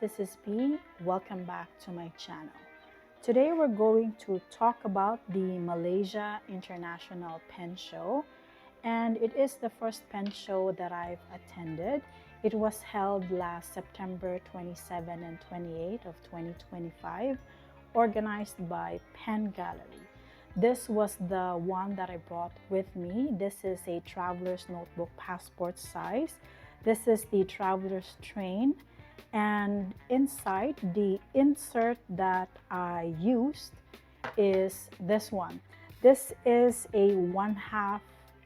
this is B. Welcome back to my channel. Today we're going to talk about the Malaysia International Pen Show, and it is the first pen show that I've attended. It was held last September 27 and 28 of 2025, organized by Pen Gallery. This was the one that I brought with me. This is a traveler's notebook passport size. This is the traveler's train, and inside the insert that I used is this one. This is a 1/2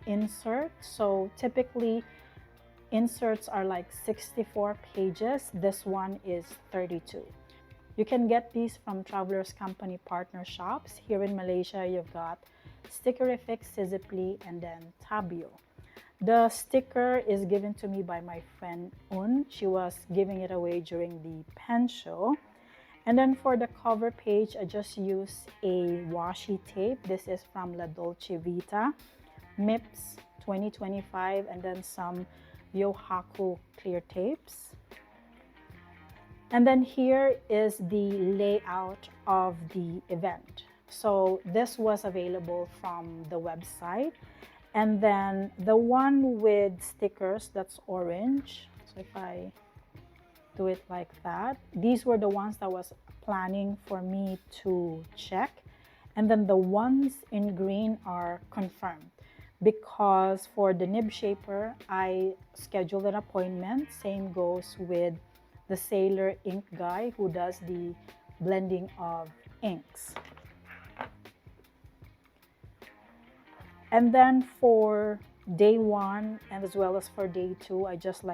insert. So typically inserts are like 64 pages. This one is 32. You can get these from Travelers Company partner shops. Here in Malaysia, you've got Stickerific, Sizipli, and then Tabio. The sticker is given to me by my friend Un. She was giving it away during the pen show. And then for the cover page, I just used a washi tape. This is from La Dolce Vita, MIPS 2025, and then some Yohaku clear tapes. And then here is the layout of the event. So this was available from the website. And then the one with stickers, that's orange. So if I do it like that, these were the ones that I was planning for me to check. And then the ones in green are confirmed, because for the nib shaper, I scheduled an appointment. Same goes with the Sailor ink guy who does the blending of inks. And then for day 1 and as well as for day 2, I just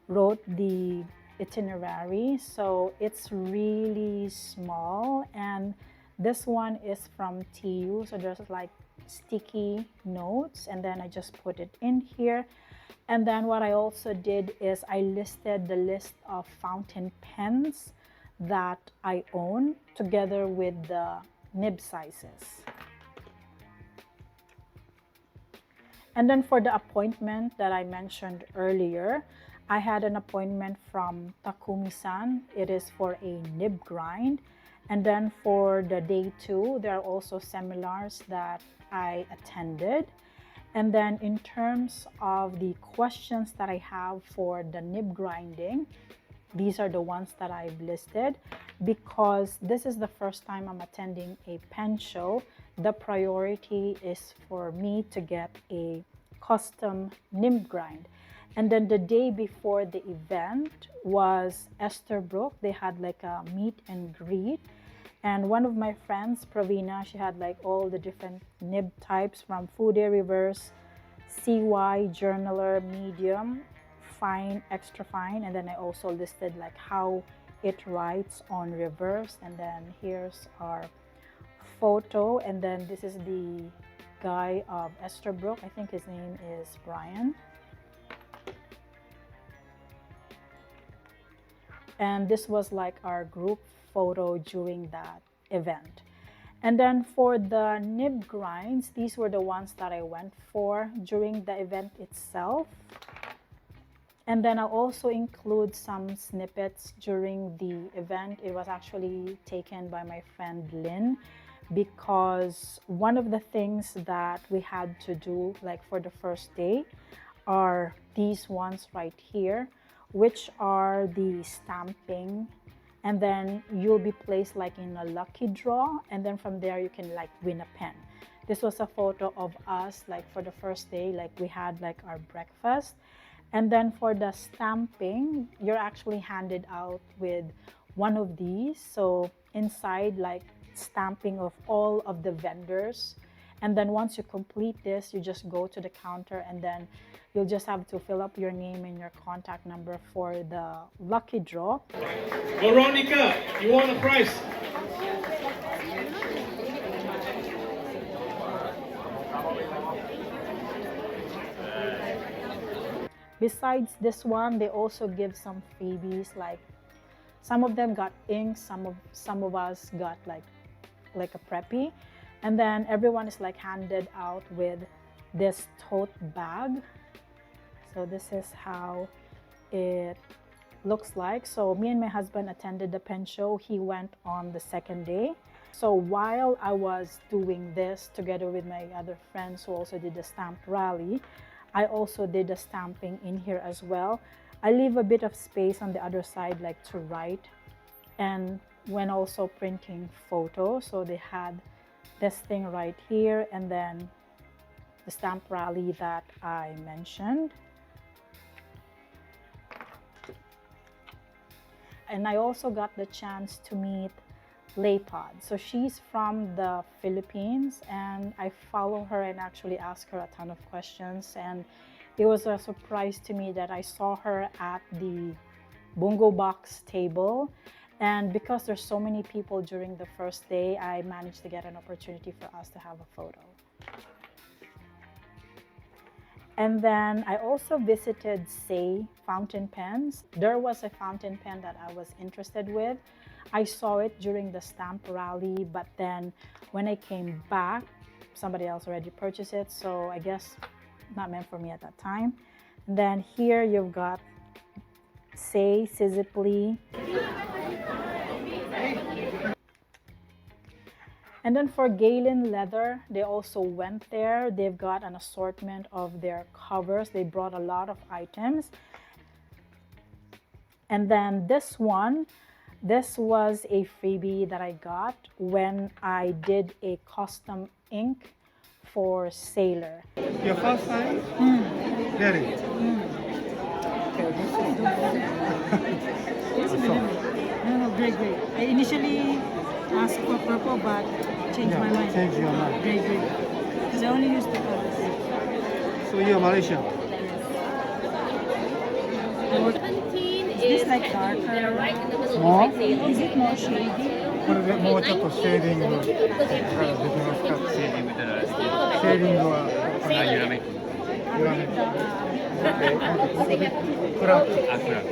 wrote the itinerary. So it's really small, and this one is from TU. So there's sticky notes, and then I just put it in here. And then what I also did is I listed the list of fountain pens that I own together with the nib sizes. And then for the appointment that I mentioned earlier, I had an appointment from Takumi-san. It is for a nib grind. And then for the day 2, there are also seminars that I attended. And then in terms of the questions that I have for the nib grinding, these are the ones that I've listed. Because this is the first time I'm attending a pen show, the priority is for me to get a custom nib grind. And then the day before the event was Esterbrook. They had a meet and greet. And one of my friends, Pravina, she had all the different nib types from Fude Reverse, CY, Journaler, Medium, Fine, Extra Fine. And then I also listed how it writes on reverse. And then here's our photo. And then this is the guy of Esterbrook. I think his name is Brian. And this was our group photo during that event. And then for the nib grinds, these were the ones that I went for during the event itself. And then I'll also include some snippets during the event. It was actually taken by my friend Lynn, because one of the things that we had to do for the first day are these ones right here, which are the stamping. And then you'll be placed in a lucky draw, and then from there you can win a pen. This was a photo of us for the first day. We had our breakfast. And then for the stamping, you're actually handed out with one of these. So inside stamping of all of the vendors. And then once you complete this, you just go to the counter, and then you'll just have to fill up your name and your contact number for the lucky draw. Veronica, you want a prize? Besides this one, they also give some freebies. Some of them got ink, some of us got like a preppy. And then everyone is handed out with this tote bag. So this is how it looks like. So me and my husband attended the pen show. He went on the second day. So while I was doing this together with my other friends who also did the stamp rally, I also did the stamping in here as well. I leave a bit of space on the other side like to write, and when also printing photos, so they had this thing right here, and then the stamp rally that I mentioned. And I also got the chance to meet Laypod. So she's from the Philippines, and I follow her and actually ask her a ton of questions. And it was a surprise to me that I saw her at the Bungo Box table. And because there's so many people during the first day, I managed to get an opportunity for us to have a photo. And then I also visited Say fountain pens. There was a fountain pen that I was interested with. I saw it during the stamp rally, but then when I came back, somebody else already purchased it. So I guess not meant for me at that time. And then here you've got Say Sizziply. And then for Galen Leather, they also went there. They've got an assortment of their covers. They brought a lot of items. And then this one, this was a freebie that I got when I did a custom ink for Sailor. Your first time? Very. No, great. I initially asked for purple, but changed my mind. Change your mind. Great. Because I only used the colors. So you're Malaysian? Is this like darker? More? Is it more shady? これでもうちょっとシェーディングできますか？シェーディングって何ですか？シェーディングはゆらめく。ゆらめく。クランク。あ、クランク。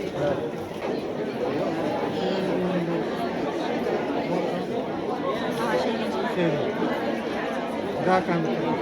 シェーディング。ダーク&シェーディング。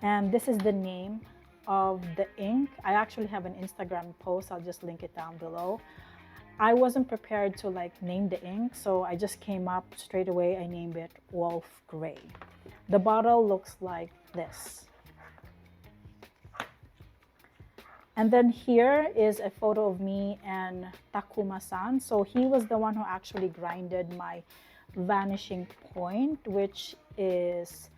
And this is the name of the ink. I actually have an Instagram post. I'll just link it down below. I wasn't prepared to like name the ink, so I just came up straight away. I named it Wolf Gray. The bottle looks like this. And then here is a photo of me and Takuma-san. So he was the one who actually grinded my vanishing point, which is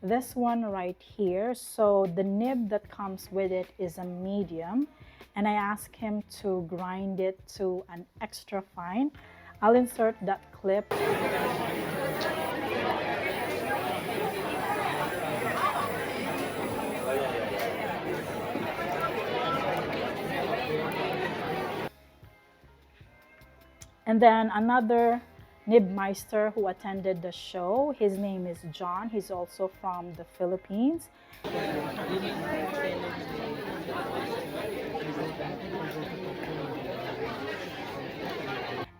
this one right here. So the nib that comes with it is a medium, and I asked him to grind it to an extra fine. I'll insert that clip. And then another Nibmeister who attended the show, his name is John. He's also from the Philippines.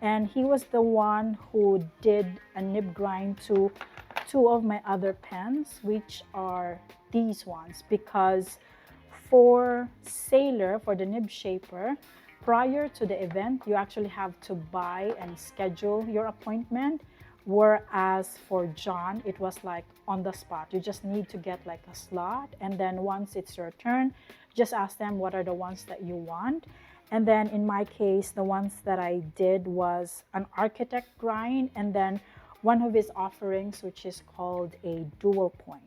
And he was the one who did a nib grind to two of my other pens, which are these ones, because for Sailor, for the nib shaper, prior to the event, you actually have to buy and schedule your appointment. Whereas for John, it was like on the spot. You just need to get like a slot. And then once it's your turn, just ask them what are the ones that you want. And then in my case, the ones that I did was an architect grind, and then one of his offerings, which is called a dual point.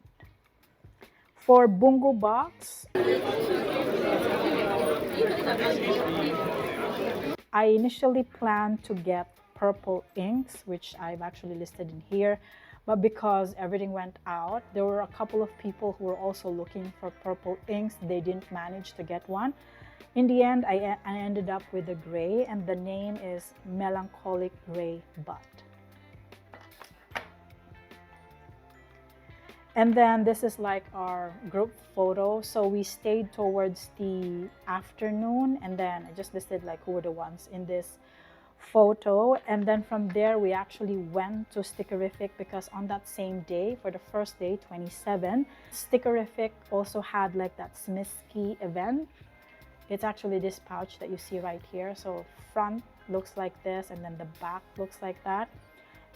For Bungo Box, I initially planned to get purple inks, which I've actually listed in here, but because everything went out, there were a couple of people who were also looking for purple inks. They didn't manage to get one. In the end, I ended up with a gray, and the name is Melancholic Gray Butt. And then this is like our group photo. So we stayed towards the afternoon, and then I just listed like who were the ones in this photo. And then from there, we actually went to Stickerific because on that same day, for the first day, 27, Stickerific also had like that Smisky event. It's actually this pouch that you see right here. So front looks like this, and then the back looks like that.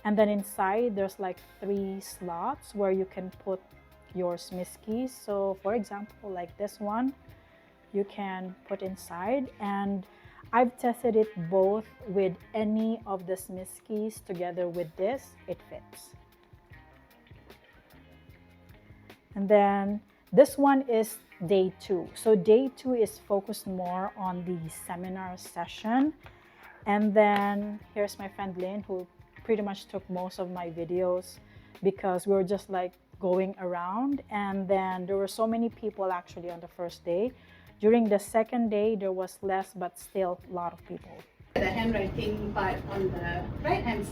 And then inside, there's like 3 slots where you can put your Smiskies. So for example, like this one, you can put inside. And I've tested it both with any of the Smiskies together with this, it fits. And then this one is day 2. So day 2 is focused more on the seminar session. And then here's my friend Lynn, who pretty much took most of my videos because we were just like going around. And then there were so many people actually on the first day. During the second day, there was less, but still a lot of people. The handwriting part on the right hand,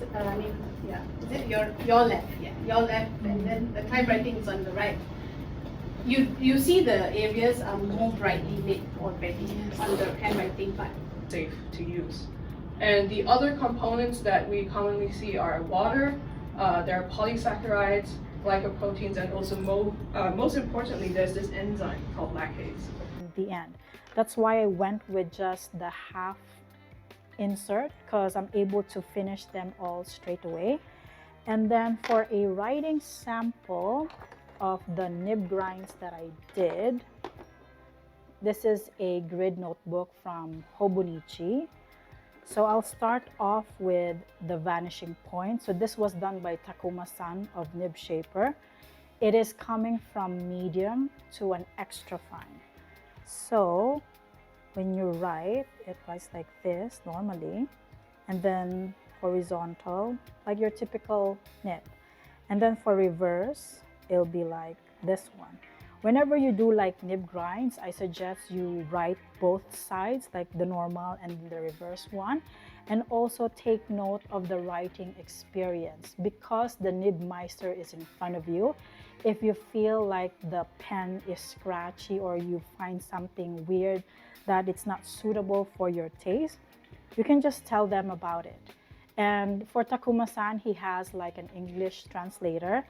yeah, is it your left? Yeah, your left, and then the typewriting is on the right. You see the areas are more brightly lit already on the handwriting part. Safe to use. And the other components that we commonly see are water, there are polysaccharides, glycoproteins, and also most importantly, there's this enzyme called lactase. The end. That's why I went with just the half insert because I'm able to finish them all straight away. And then for a writing sample of the nib grinds that I did, this is a grid notebook from Hobonichi. So I'll start off with the vanishing point. So this was done by Takuma-san of Nib Shaper. It is coming from medium to an extra fine. So when you write, it writes like this normally, and then horizontal, like your typical nib. And then for reverse, it'll be like this one. Whenever you do like nib grinds, I suggest you write both sides, like the normal and the reverse one. And also take note of the writing experience. Because the nib meister is in front of you, if you feel like the pen is scratchy or you find something weird that it's not suitable for your taste, you can just tell them about it. And for Takuma-san, he has like an English translator.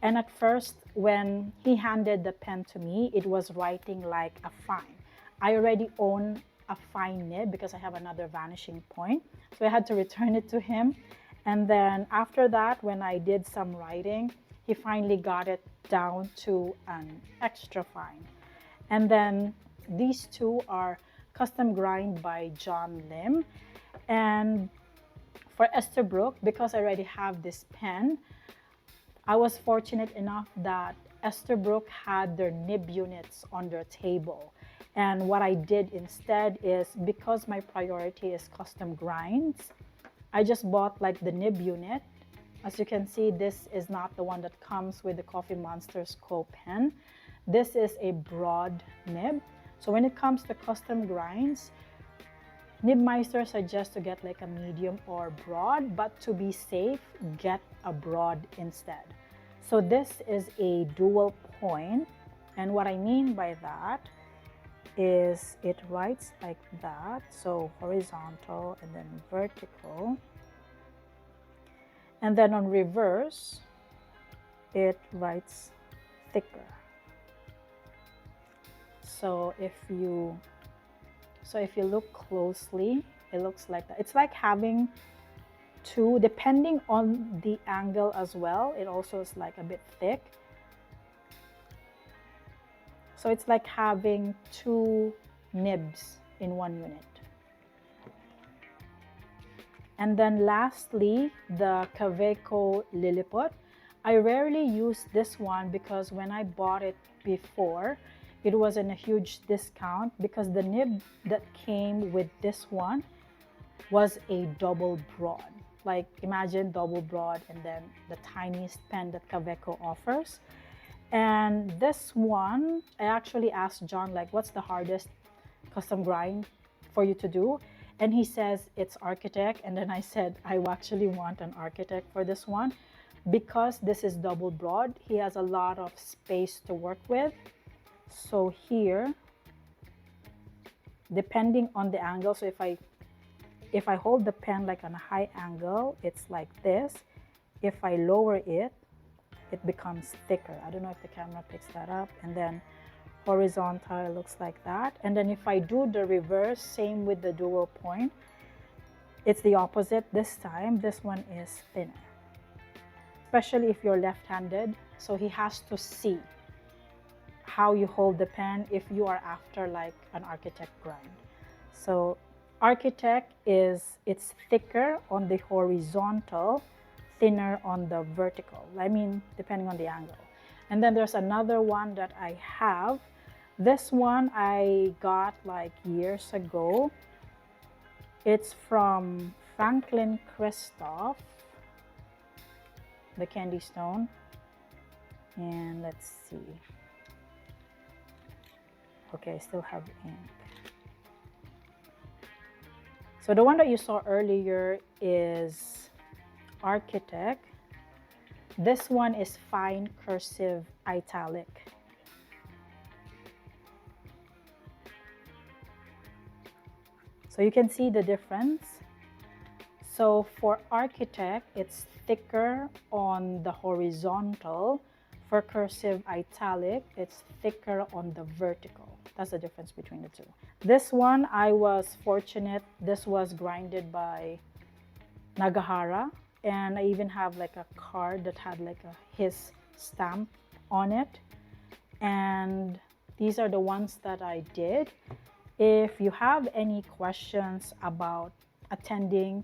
And at first, when he handed the pen to me, it was writing like a fine. I already own a fine nib because I have another vanishing point. So I had to return it to him. And then after that, when I did some writing, he finally got it down to an extra fine. And then these 2 are custom grind by John Lim. And for Esterbrook, because I already have this pen, I was fortunate enough that Esterbrook had their nib units on their table. And what I did instead is, because my priority is custom grinds, I just bought like the nib unit. As you can see, this is not the one that comes with the Coffee Monster's Co pen. This is a broad nib. So when it comes to custom grinds, Nibmeister suggests to get like a medium or broad, but to be safe, get a broad instead. So this is a dual point, and what I mean by that is it writes like that, so horizontal and then vertical, and then on reverse it writes thicker. So if you look closely, it looks like that. It's like having 2, depending on the angle as well, it also is like a bit thick. So it's like having 2 nibs in one unit. And then lastly, the Kaweco Lilliput. I rarely use this one because when I bought it before, it was in a huge discount because the nib that came with this one was a double broad. Like imagine double broad and then the tiniest pen that Kaweco offers. And this one, I actually asked John, like, what's the hardest custom grind for you to do? And he says it's Architect. And then I said, I actually want an Architect for this one because this is double broad, he has a lot of space to work with. So here, depending on the angle, so if I hold the pen like on a high angle, it's like this. If I lower it, it becomes thicker. I don't know if the camera picks that up. And then horizontal, it looks like that. And then if I do the reverse, same with the dual point, it's the opposite this time. This one is thinner, especially if you're left-handed. So he has to see how you hold the pen if you are after like an architect grind. So architect it's thicker on the horizontal, thinner on the vertical. I mean, depending on the angle. And then there's another one that I have. This one I got like years ago. It's from Franklin Christoph, the candy stone. And let's see. Okay, I still have ink. So the one that you saw earlier is Architect. This one is fine cursive italic. So you can see the difference. So for Architect, it's thicker on the horizontal. For cursive italic, it's thicker on the vertical. That's the difference between the two. This one, I was fortunate. This was grinded by Nagahara. And I even have like a card that had like his stamp on it. And these are the ones that I did. If you have any questions about attending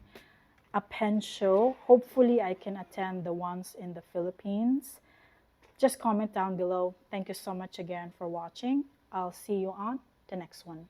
a pen show, hopefully I can attend the ones in the Philippines. Just comment down below. Thank you so much again for watching. I'll see you on the next one.